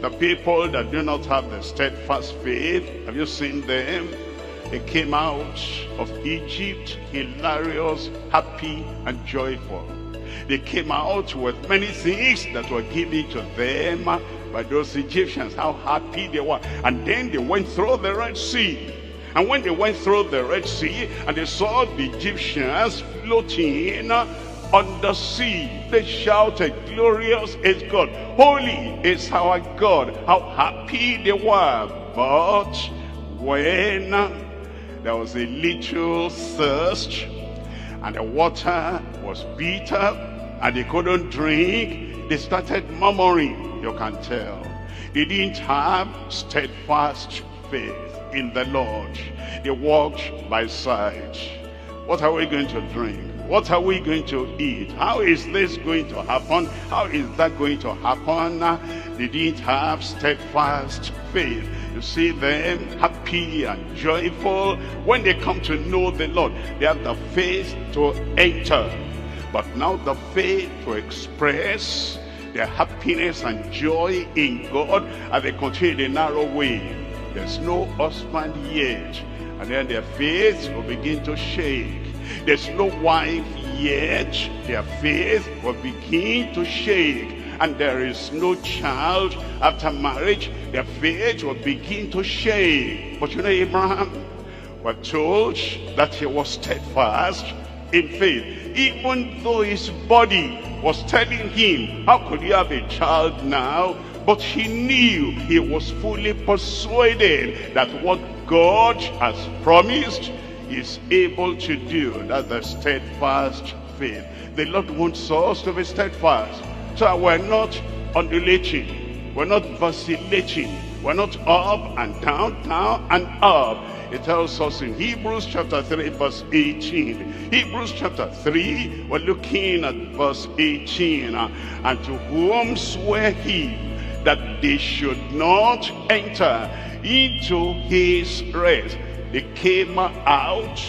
The people that do not have the steadfast faith, have you seen them? They came out of Egypt hilarious, happy, and joyful. They came out with many things that were given to them by those Egyptians, how happy they were. And then they went through the Red Sea. And when they went through the Red Sea and they saw the Egyptians floating on the sea, they shouted, "Glorious is God, holy is our God." How happy they were. But when there was a little thirst and the water was bitter and they couldn't drink, they started murmuring. You can tell they didn't have steadfast faith in the Lord. They walked by sight. What are we going to drink? What are we going to eat? How is this going to happen? How is that going to happen? They didn't have steadfast faith. You see them happy and joyful. When they come to know the Lord, they have the faith to enter. But now the faith to express their happiness and joy in God, and they continue the narrow way. There's no husband yet. And then their faith will begin to shake. There's no wife yet. Their faith will begin to shake. And there is no child after marriage. Their faith will begin to shake. But you know, Abraham was told that he was steadfast in faith, even though his body was telling him, how could you have a child now? But he knew, he was fully persuaded that what God has promised is able to do. That's the steadfast faith. The Lord wants us to be steadfast. So we're not undulating, we're not vacillating, we're not up and down, down and up. It tells us in Hebrews chapter 3 verse 18. Hebrews chapter 3, we're looking at verse 18. And to whom swear he that they should not enter into his rest. They came out,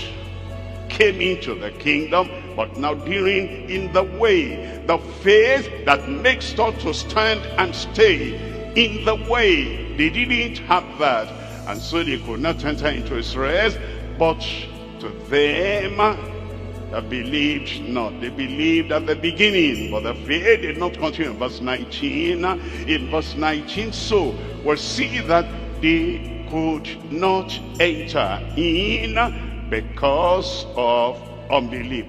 came into the kingdom, but now during in the way, the faith that makes us to stand and stay in the way, they didn't have that, and so they could not enter into his rest. But to them that believed not, they believed at the beginning, but the faith did not continue. Verse 19, in verse 19, so we'll see that they could not enter in because of unbelief.